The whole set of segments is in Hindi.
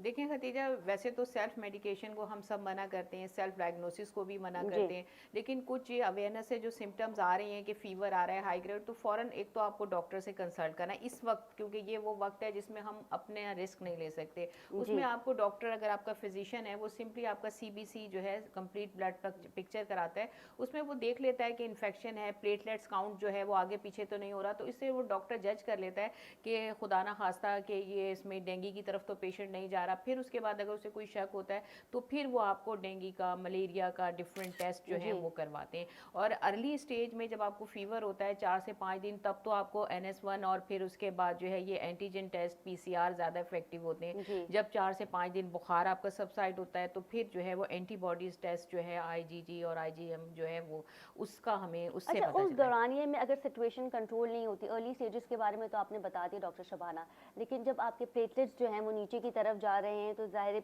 देखिए खतीजा, वैसे तो सेल्फ मेडिकेशन को हम सब मना करते हैं, सेल्फ डायग्नोसिस को भी मना जी। करते हैं, लेकिन कुछ ये अवेयरनेस है, जो सिम्टम्स आ रही हैं कि फीवर आ रहा है हाई ग्रेड, तो फ़ौरन एक तो आपको डॉक्टर से कंसल्ट करना है इस वक्त, क्योंकि ये वो वक्त है जिसमें हम अपने रिस्क नहीं ले सकते। उसमें जी। आपको डॉक्टर, अगर आपका फिजिशियन है, वो सिंपली आपका सीबीसी जो है कंप्लीट ब्लड पिक्चर कराता है, उसमें वो देख लेता है कि इन्फेक्शन है, प्लेटलेट्स काउंट जो है वो आगे पीछे तो नहीं हो रहा, तो इससे वो डॉक्टर जज कर लेता है कि खुदा ना खास्ता कि ये इसमें डेंगू की तरफ तो पेशेंट नहीं जा रहा। फिर उसके बाद अगर उसे कोई शक होता है तो फिर वो आपको डेंगू का, मलेरिया का डिफरेंट टेस्ट जो है जी। वो करवाते हैं। और अर्ली स्टेज में जब आपको फीवर होता है 4 से 5 दिन, तब तो आपको NS1 और फिर उसके बाद जो है ये एंटीजन टेस्ट PCR ज़्यादा इफेक्टिव होते हैं। जी। जब 4 से 5 दिन बुखार आपका सबसाइड होता है तो फिर जो है वो एंटीबॉडीज टेस्ट जो है IgG और IgM जो है वो उसका हमें उससे अच्छा, पता उस चलता है। दौरानिए में अगर सिचुएशन कंट्रोल नहीं होती, अर्ली स्टेजेस के बारे में तो आपने बता दिया डॉक्टर शबाना, लेकिन जब आपके प्लेटलेट्स जो हैं वो नीचे की तरफ जा रहे हैं तो ज़ाहिर है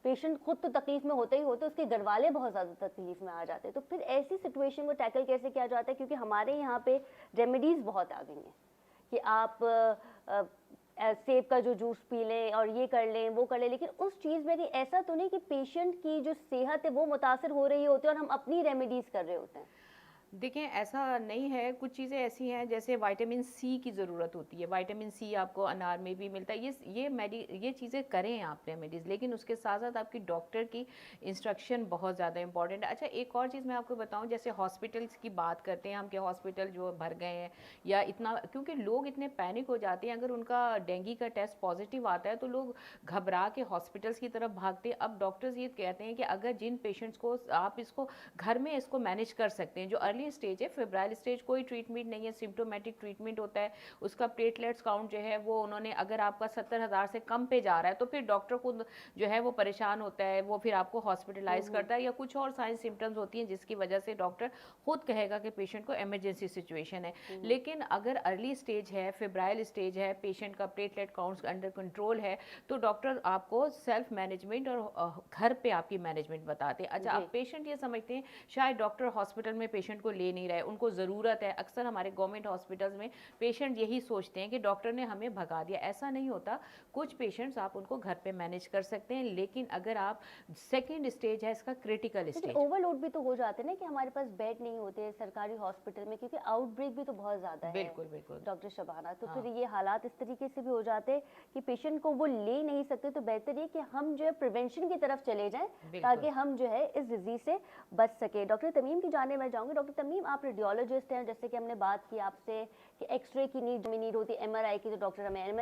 पेशेंट खुद तो तकलीफ में होते ही होते, उसके घर वाले बहुत ज़्यादा तकलीफ में आ जाते हैं। तो फिर ऐसी सिचुएशन को टैकल कैसे किया जाता है? क्योंकि हमारे यहाँ पे रेमेडीज़ बहुत आ गई हैं कि आप सेब का जो जूस पी लें और ये कर लें वो कर लें, लेकिन उस चीज़ में कि ऐसा तो नहीं कि पेशेंट की जो सेहत है वो मुतासर हो रही होती है और हम अपनी रेमेडीज़ कर रहे होते हैं। देखिए, ऐसा नहीं है, कुछ चीज़ें ऐसी हैं जैसे विटामिन सी की ज़रूरत होती है, विटामिन सी आपको अनार में भी मिलता है, ये चीज़ें करें आप रेमेडीज़, लेकिन उसके साथ साथ आपकी डॉक्टर की इंस्ट्रक्शन बहुत ज़्यादा इंपॉर्टेंट है। अच्छा, एक और चीज़ मैं आपको बताऊं, जैसे हॉस्पिटल्स की बात करते हैं हम कि हॉस्पिटल जो भर गए हैं, या इतना, क्योंकि लोग इतने पैनिक हो जाते हैं, अगर उनका डेंगू का टेस्ट पॉजिटिव आता है तो लोग घबरा के हॉस्पिटल्स की तरफ भागते हैं। अब डॉक्टर्स ये कहते हैं कि अगर जिन पेशेंट्स को आप इसको घर में इसको मैनेज कर सकते हैं, जो अर्ली स्टेज है, फेब्राइल स्टेज कोई ट्रीटमेंट नहीं है, सिम्प्टोमेटिक ट्रीटमेंट होता है, उसका प्लेटलेट्स काउंट जो है वो उन्होंने, अगर आपका 70,000 से कम पे जा रहा है तो फिर डॉक्टर खुद जो है वो परेशान होता है, वो फिर आपको हॉस्पिटलाइज करता है, या कुछ और साइन सिम्टम्स होती हैं जिसकी वजह से डॉक्टर खुद कहेगा कि पेशेंट को इमरजेंसी सिचुएशन है। लेकिन अगर अर्ली स्टेज है, फेब्राइल स्टेज है, पेशेंट का प्लेटलेट काउंट्स अंडर कंट्रोल है, तो डॉक्टर आपको सेल्फ मैनेजमेंट और घर पे आपकी मैनेजमेंट बताते हैं। अच्छा, जी। अब पेशेंट ये समझते हैं शायद डॉक्टर हॉस्पिटल में पेशेंट को ले नहीं रहे, उनको ज़रूरत है, अक्सर हमारे गवर्नमेंट हॉस्पिटल्स में पेशेंट यही सोचते हैं कि डॉक्टर ने हमें भगा दिया। ऐसा नहीं होता, कुछ पेशेंट्स आप उनको घर पे मैनेज कर सकते हैं, लेकिन अगर आप सेकेंड स्टेज है इसका, क्रिटिकल लेकिन स्टेज। ओवरलोड भी तो हो जाते हैं ना कि हमारे पास बेड नहीं होते सरकारी हॉस्पिटल में, क्योंकि आउटब्रेक भी तो बहुत ज़्यादा है बिल्कुल बिल्कुल। डॉक्टर शबाना। तो फिर हाँ, ये हालात इस तरीके से भी हो जाते हैं कि पेशेंट को वो ले नहीं सकते, तो बेहतर ये कि हम जो है प्रिवेंशन की तरफ चले जाएं बिल्कुल। ताकि हम जो है इस डिजीज़ से बच सके। डॉक्टर तमीम की जाने मैं जाऊँगी। डॉक्टर तमीम, आप रेडियोलॉजिस्ट हैं, जैसे कि हमने बात की आपसे कि एक्सरे की नीड होती है, MRI की, तो डॉक्टर हमें